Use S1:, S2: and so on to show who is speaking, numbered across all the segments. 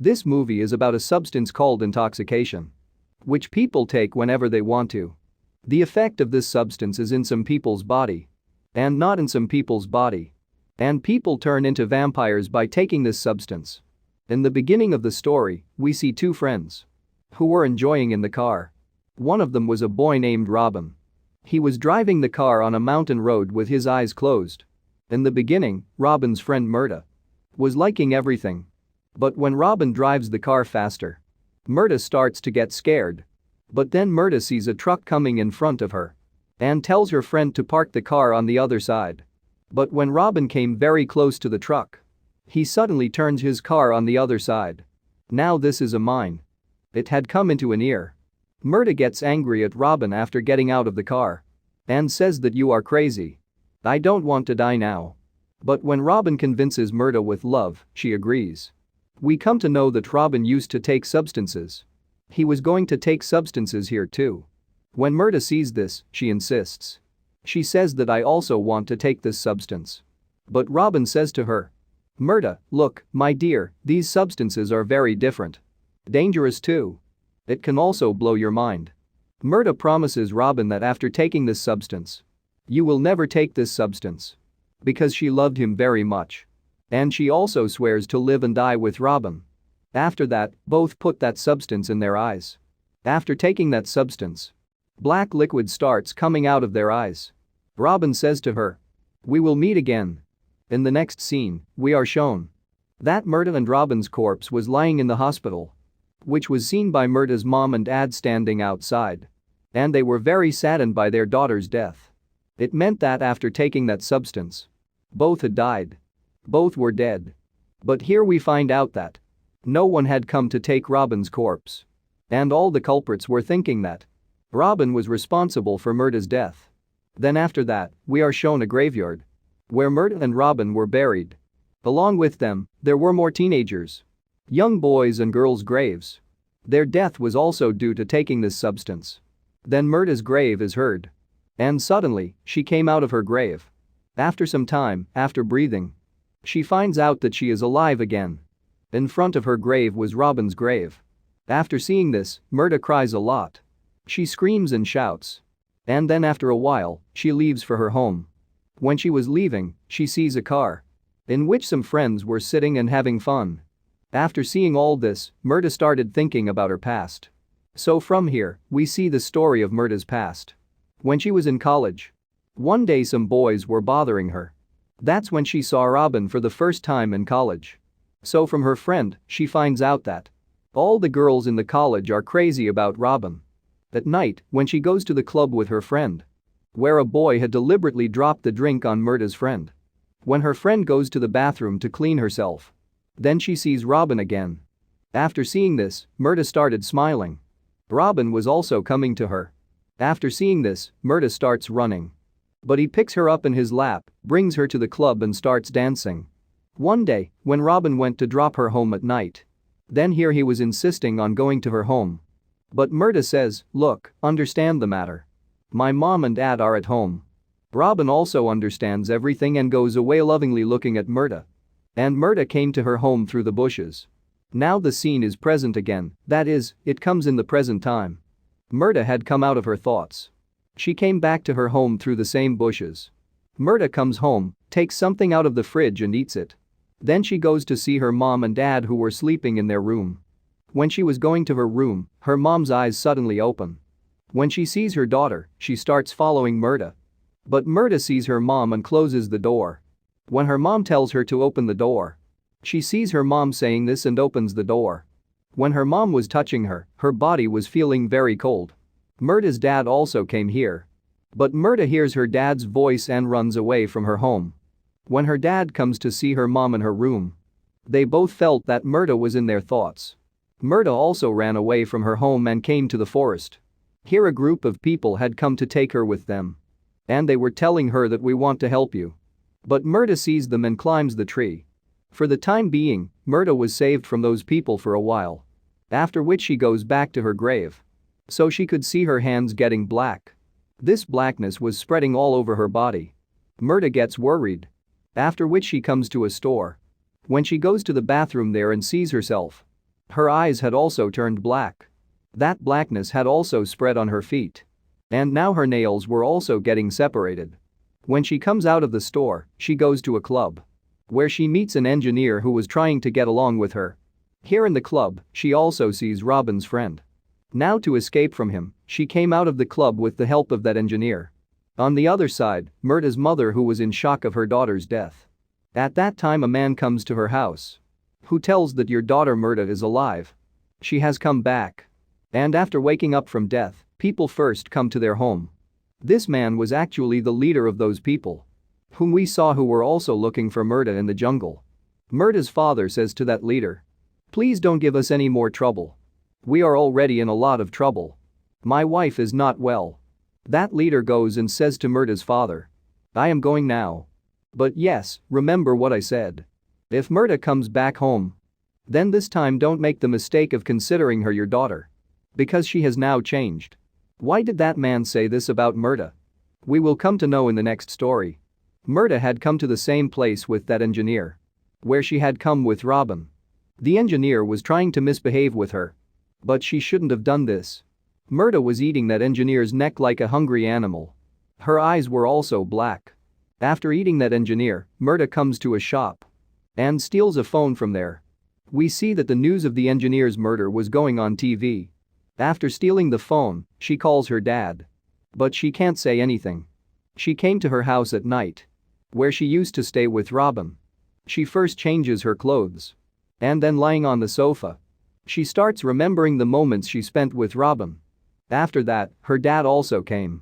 S1: This movie is about a substance called intoxication, which people take whenever they want to. The effect of this substance is in some people's body and not in some people's body. And people turn into vampires by taking this substance. In the beginning of the story, we see two friends who were enjoying in the car. One of them was a boy named Robin. He was driving the car on a mountain road with his eyes closed. In the beginning, Robin's friend Mirta was liking everything. But when Robin drives the car faster, Mirta starts to get scared. But then Mirta sees a truck coming in front of her and tells her friend to park the car on the other side. But when Robin came very close to the truck, he suddenly turns his car on the other side. Now this is a mine. It had come into an ear. Mirta gets angry at Robin after getting out of the car and says that you are crazy. I don't want to die now. But when Robin convinces Mirta with love, she agrees. We come to know that Robin used to take substances. He was going to take substances here too. When Mirta sees this, she insists. She says that I also want to take this substance. But Robin says to her, Mirta, look, my dear, these substances are very different. Dangerous too. It can also blow your mind. Mirta promises Robin that after taking this substance, you will never take this substance. Because she loved him very much. And she also swears to live and die with Robin. After that, both put that substance in their eyes. After taking that substance, black liquid starts coming out of their eyes. Robin says to her, we will meet again. In the next scene, we are shown that Mirta and Robin's corpse was lying in the hospital, which was seen by Mirta's mom and dad standing outside. And they were very saddened by their daughter's death. It meant that after taking that substance, both had died. Both were dead. But here we find out that no one had come to take Robin's corpse. And all the culprits were thinking that Robin was responsible for Mirta's death. Then after that, we are shown a graveyard where Mirta and Robin were buried. Along with them, there were more teenagers, young boys and girls' graves. Their death was also due to taking this substance. Then Mirta's grave is heard. And suddenly, she came out of her grave. After some time, after breathing, she finds out that she is alive again. In front of her grave was Robin's grave. After seeing this, Mirta cries a lot. She screams and shouts. And then after a while, she leaves for her home. When she was leaving, she sees a car in which some friends were sitting and having fun. After seeing all this, Mirta started thinking about her past. So from here, we see the story of Mirta's past. When she was in college, one day some boys were bothering her. That's when she saw Robin for the first time in college. So from her friend, she finds out that all the girls in the college are crazy about Robin. At night, when she goes to the club with her friend, where a boy had deliberately dropped the drink on Mirta's friend. When her friend goes to the bathroom to clean herself, then she sees Robin again. After seeing this, Mirta started smiling. Robin was also coming to her. After seeing this, Mirta starts running. But he picks her up in his lap, brings her to the club and starts dancing. One day, when Robin went to drop her home at night, then here he was insisting on going to her home. But Mirta says, look, understand the matter. My mom and dad are at home. Robin also understands everything and goes away lovingly looking at Mirta. And Mirta came to her home through the bushes. Now the scene is present again, that is, it comes in the present time. Mirta had come out of her thoughts. She came back to her home through the same bushes. Mirta comes home, takes something out of the fridge and eats it. Then she goes to see her mom and dad who were sleeping in their room. When she was going to her room, her mom's eyes suddenly open. When she sees her daughter, she starts following Mirta. But Mirta sees her mom and closes the door. When her mom tells her to open the door, she sees her mom saying this and opens the door. When her mom was touching her, her body was feeling very cold. Mirta's dad also came here. But Mirta hears her dad's voice and runs away from her home. When her dad comes to see her mom in her room, they both felt that Mirta was in their thoughts. Mirta also ran away from her home and came to the forest. Here a group of people had come to take her with them. And they were telling her that we want to help you. But Mirta sees them and climbs the tree. For the time being, Mirta was saved from those people for a while. After which she goes back to her grave. So she could see her hands getting black. This blackness was spreading all over her body. Mirta gets worried. After which she comes to a store. When she goes to the bathroom there and sees herself, Her eyes had also turned black. That blackness had also spread on her feet. And now her nails were also getting separated. When she comes out of the store, she goes to a club where she meets an engineer who was trying to get along with her. Here in the club, she also sees Robin's friend. Now to escape from him, she came out of the club with the help of that engineer. On the other side, Mirta's mother, who was in shock of her daughter's death. At that time a man comes to her house who tells that your daughter Mirta is alive. She has come back. And after waking up from death, people first come to their home. This man was actually the leader of those people whom we saw, who were also looking for Mirta in the jungle. Mirta's father says to that leader, "Please don't give us any more trouble. We are already in a lot of trouble. My wife is not well." That leader goes and says to Mirta's father, "I am going now. But yes, remember what I said. If Mirta comes back home, then this time don't make the mistake of considering her your daughter. Because she has now changed." Why did that man say this about Mirta? We will come to know in the next story. Mirta had come to the same place with that engineer where she had come with Robin. The engineer was trying to misbehave with her. But she shouldn't have done this. Mirta was eating that engineer's neck like a hungry animal. Her eyes were also black. After eating that engineer, Mirta comes to a shop and steals a phone from there. We see that the news of the engineer's murder was going on TV. After stealing the phone, she calls her dad. But she can't say anything. She came to her house at night where she used to stay with Robin. She first changes her clothes. And then lying on the sofa, she starts remembering the moments she spent with Robin. After that, her dad also came.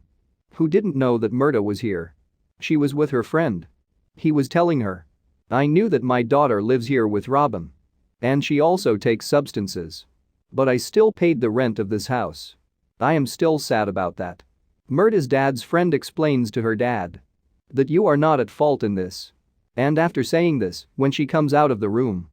S1: Who didn't know that Mirta was here. She was with her friend. He was telling her, "I knew that my daughter lives here with Robin. And she also takes substances. But I still paid the rent of this house. I am still sad about that." Mirta's dad's friend explains to her dad that you are not at fault in this. And after saying this, when she comes out of the room,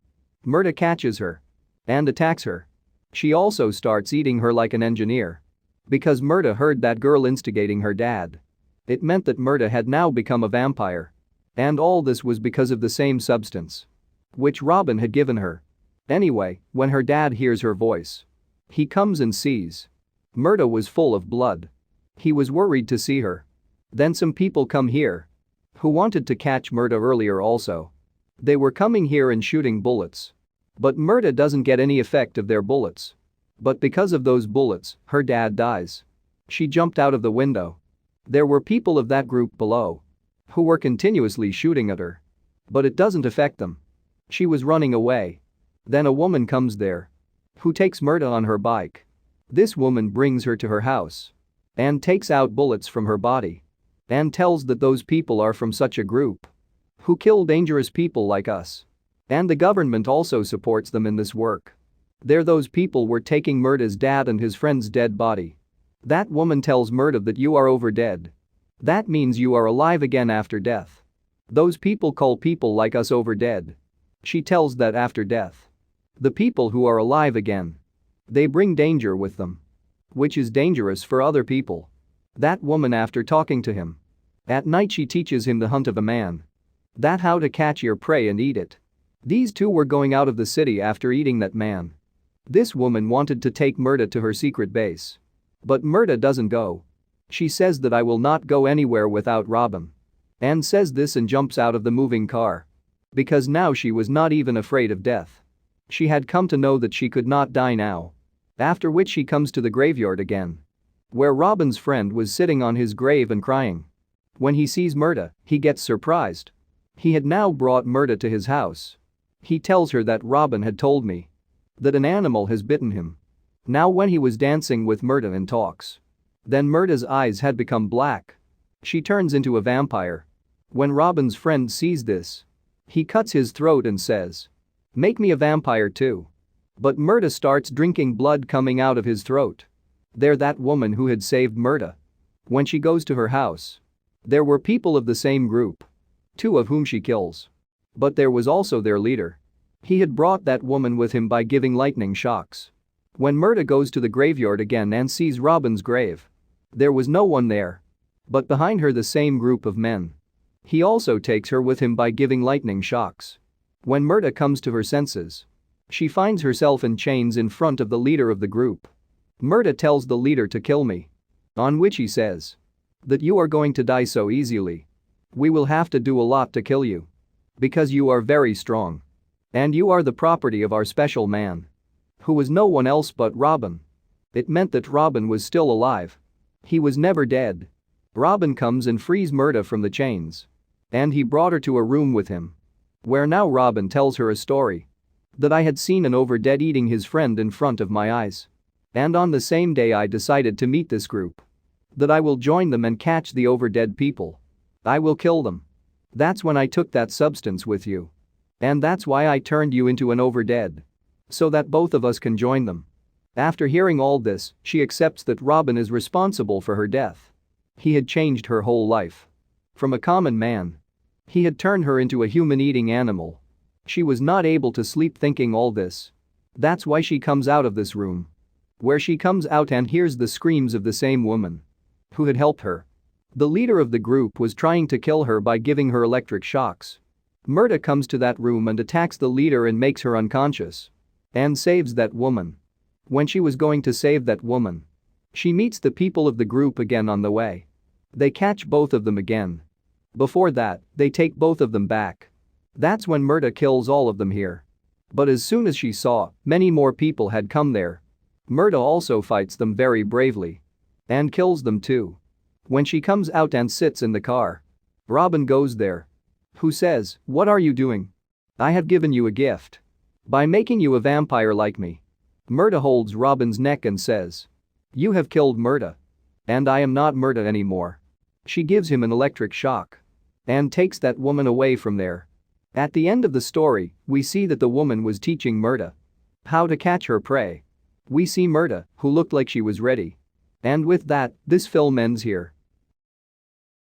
S1: Mirta catches her and attacks her. She also starts eating her like an engineer. Because Mirta heard that girl instigating her dad. It meant that Mirta had now become a vampire. And all this was because of the same substance which Robin had given her. Anyway, when her dad hears her voice, he comes and sees Mirta was full of blood. He was worried to see her. Then some people come here who wanted to catch Mirta earlier also. They were coming here and shooting bullets. But Mirta doesn't get any effect of their bullets. But because of those bullets, her dad dies. She jumped out of the window. There were people of that group below who were continuously shooting at her. But it doesn't affect them. She was running away. Then a woman comes there who takes Mirta on her bike. This woman brings her to her house and takes out bullets from her body and tells that those people are from such a group who kill dangerous people like us. And the government also supports them in this work. There those people were taking Mirta's dad and his friend's dead body. That woman tells Mirta that you are over dead. That means you are alive again after death. Those people call people like us over dead. She tells that after death, the people who are alive again, they bring danger with them, which is dangerous for other people. That woman, after talking to him at night, she teaches him the hunt of a man. That how to catch your prey and eat it. These two were going out of the city after eating that man. This woman wanted to take Mirta to her secret base. But Mirta doesn't go. She says that I will not go anywhere without Robin. And says this and jumps out of the moving car. Because now she was not even afraid of death. She had come to know that she could not die now. After which she comes to the graveyard again, where Robin's friend was sitting on his grave and crying. When he sees Mirta, he gets surprised. He had now brought Mirta to his house. He tells her that Robin had told me that an animal has bitten him. Now when he was dancing with Mirta and talks, then Mirta's eyes had become black. She turns into a vampire. When Robin's friend sees this, he cuts his throat and says, "Make me a vampire too." But Mirta starts drinking blood coming out of his throat. There that woman who had saved Mirta. When she goes to her house, there were people of the same group, two of whom she kills. But there was also their leader. He had brought that woman with him by giving lightning shocks. When Mirta goes to the graveyard again and sees Robin's grave, there was no one there. But behind her the same group of men. He also takes her with him by giving lightning shocks. When Mirta comes to her senses, She finds herself in chains in front of the leader of the group. Mirta tells the leader to kill me. On which he says that you are going to die so easily. We will have to do a lot to kill you. Because you are very strong. And you are the property of our special man. Who was no one else but Robin. It meant that Robin was still alive. He was never dead. Robin comes and frees Mirta from the chains. And he brought her to a room with him. Where now Robin tells her a story. That I had seen an overdead eating his friend in front of my eyes. And on the same day I decided to meet this group. That I will join them and catch the overdead people. I will kill them. That's when I took that substance with you. And that's why I turned you into an overdead. So that both of us can join them. After hearing all this, she accepts that Robin is responsible for her death. He had changed her whole life. From a common man. He had turned her into a human-eating animal. She was not able to sleep thinking all this. That's why she comes out of this room. Where she comes out and hears the screams of the same woman. Who had helped her. The leader of the group was trying to kill her by giving her electric shocks. Mirta comes to that room and attacks the leader and makes her unconscious. And saves that woman. When she was going to save that woman. She meets the people of the group again on the way. They catch both of them again. Before that, they take both of them back. That's when Mirta kills all of them here. But as soon as she saw, many more people had come there. Mirta also fights them very bravely. And kills them too. When she comes out and sits in the car. Robin goes there. Who says, "What are you doing? I have given you a gift. By making you a vampire like me." Mirta holds Robin's neck and says. "You have killed Mirta. And I am not Mirta anymore." She gives him an electric shock. And takes that woman away from there. At the end of the story, we see that the woman was teaching Mirta how to catch her prey. We see Mirta, who looked like she was ready. And with that, this film ends here.